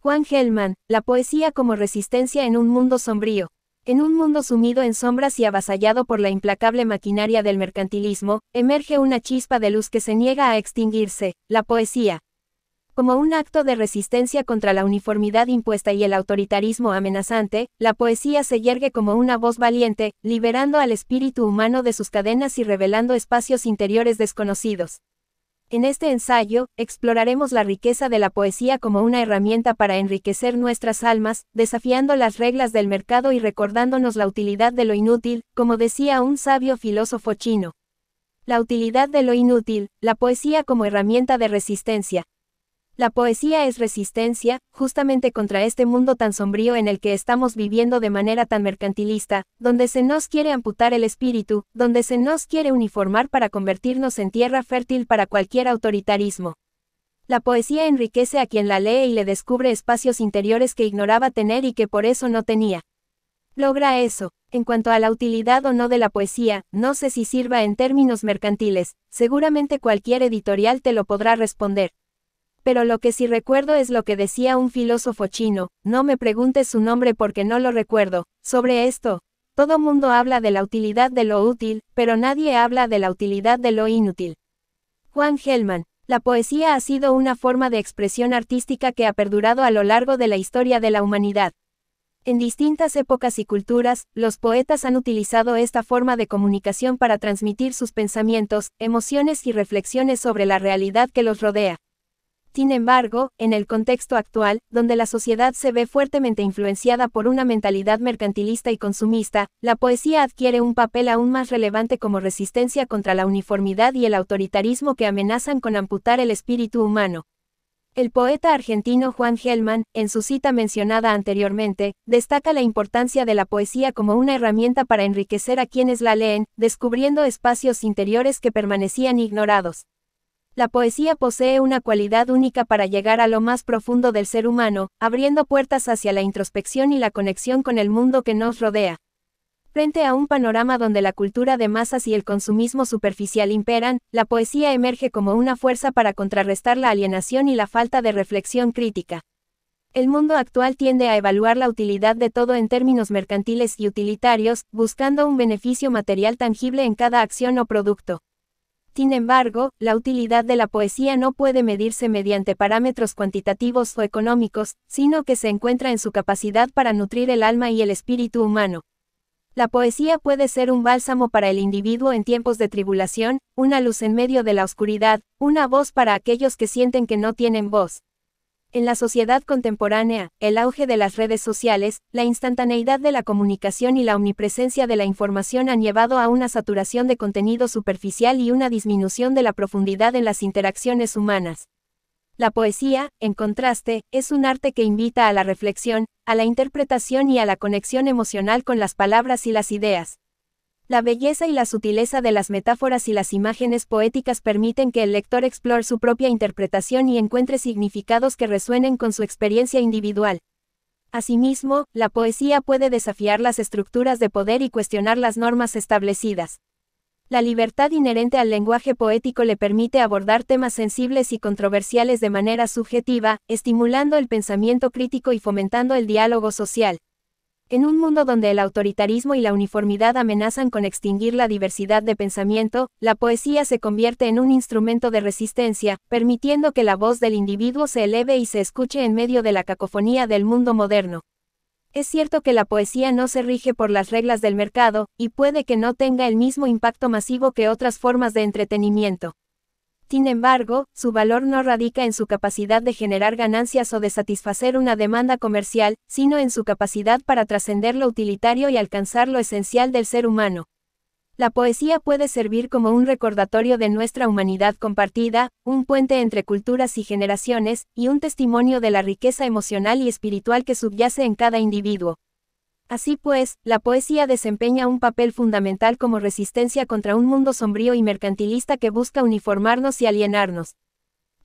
Juan Gelman, la poesía como resistencia en un mundo sombrío. En un mundo sumido en sombras y avasallado por la implacable maquinaria del mercantilismo, emerge una chispa de luz que se niega a extinguirse, la poesía. Como un acto de resistencia contra la uniformidad impuesta y el autoritarismo amenazante, la poesía se yergue como una voz valiente, liberando al espíritu humano de sus cadenas y revelando espacios interiores desconocidos. En este ensayo, exploraremos la riqueza de la poesía como una herramienta para enriquecer nuestras almas, desafiando las reglas del mercado y recordándonos la utilidad de lo inútil, como decía un sabio filósofo chino. La utilidad de lo inútil, la poesía como herramienta de resistencia. La poesía es resistencia, justamente contra este mundo tan sombrío en el que estamos viviendo de manera tan mercantilista, donde se nos quiere amputar el espíritu, donde se nos quiere uniformar para convertirnos en tierra fértil para cualquier autoritarismo. La poesía enriquece a quien la lee y le descubre espacios interiores que ignoraba tener y que por eso no tenía. Logra eso. En cuanto a la utilidad o no de la poesía, no sé si sirva en términos mercantiles, seguramente cualquier editorial te lo podrá responder. Pero lo que sí recuerdo es lo que decía un filósofo chino, no me preguntes su nombre porque no lo recuerdo, sobre esto. Todo mundo habla de la utilidad de lo útil, pero nadie habla de la utilidad de lo inútil. Juan Gelman. La poesía ha sido una forma de expresión artística que ha perdurado a lo largo de la historia de la humanidad. En distintas épocas y culturas, los poetas han utilizado esta forma de comunicación para transmitir sus pensamientos, emociones y reflexiones sobre la realidad que los rodea. Sin embargo, en el contexto actual, donde la sociedad se ve fuertemente influenciada por una mentalidad mercantilista y consumista, la poesía adquiere un papel aún más relevante como resistencia contra la uniformidad y el autoritarismo que amenazan con amputar el espíritu humano. El poeta argentino Juan Gelman, en su cita mencionada anteriormente, destaca la importancia de la poesía como una herramienta para enriquecer a quienes la leen, descubriendo espacios interiores que permanecían ignorados. La poesía posee una cualidad única para llegar a lo más profundo del ser humano, abriendo puertas hacia la introspección y la conexión con el mundo que nos rodea. Frente a un panorama donde la cultura de masas y el consumismo superficial imperan, la poesía emerge como una fuerza para contrarrestar la alienación y la falta de reflexión crítica. El mundo actual tiende a evaluar la utilidad de todo en términos mercantiles y utilitarios, buscando un beneficio material tangible en cada acción o producto. Sin embargo, la utilidad de la poesía no puede medirse mediante parámetros cuantitativos o económicos, sino que se encuentra en su capacidad para nutrir el alma y el espíritu humano. La poesía puede ser un bálsamo para el individuo en tiempos de tribulación, una luz en medio de la oscuridad, una voz para aquellos que sienten que no tienen voz. En la sociedad contemporánea, el auge de las redes sociales, la instantaneidad de la comunicación y la omnipresencia de la información han llevado a una saturación de contenido superficial y una disminución de la profundidad en las interacciones humanas. La poesía, en contraste, es un arte que invita a la reflexión, a la interpretación y a la conexión emocional con las palabras y las ideas. La belleza y la sutileza de las metáforas y las imágenes poéticas permiten que el lector explore su propia interpretación y encuentre significados que resuenen con su experiencia individual. Asimismo, la poesía puede desafiar las estructuras de poder y cuestionar las normas establecidas. La libertad inherente al lenguaje poético le permite abordar temas sensibles y controversiales de manera subjetiva, estimulando el pensamiento crítico y fomentando el diálogo social. En un mundo donde el autoritarismo y la uniformidad amenazan con extinguir la diversidad de pensamiento, la poesía se convierte en un instrumento de resistencia, permitiendo que la voz del individuo se eleve y se escuche en medio de la cacofonía del mundo moderno. Es cierto que la poesía no se rige por las reglas del mercado, y puede que no tenga el mismo impacto masivo que otras formas de entretenimiento. Sin embargo, su valor no radica en su capacidad de generar ganancias o de satisfacer una demanda comercial, sino en su capacidad para trascender lo utilitario y alcanzar lo esencial del ser humano. La poesía puede servir como un recordatorio de nuestra humanidad compartida, un puente entre culturas y generaciones, y un testimonio de la riqueza emocional y espiritual que subyace en cada individuo. Así pues, la poesía desempeña un papel fundamental como resistencia contra un mundo sombrío y mercantilista que busca uniformarnos y alienarnos.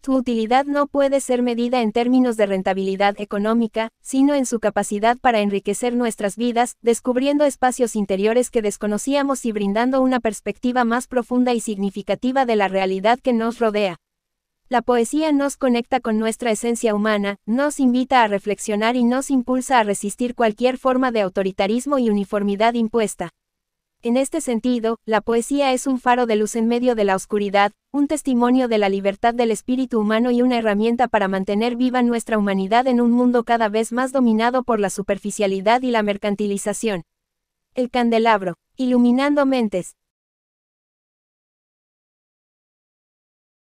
Su utilidad no puede ser medida en términos de rentabilidad económica, sino en su capacidad para enriquecer nuestras vidas, descubriendo espacios interiores que desconocíamos y brindando una perspectiva más profunda y significativa de la realidad que nos rodea. La poesía nos conecta con nuestra esencia humana, nos invita a reflexionar y nos impulsa a resistir cualquier forma de autoritarismo y uniformidad impuesta. En este sentido, la poesía es un faro de luz en medio de la oscuridad, un testimonio de la libertad del espíritu humano y una herramienta para mantener viva nuestra humanidad en un mundo cada vez más dominado por la superficialidad y la mercantilización. El candelabro, iluminando mentes.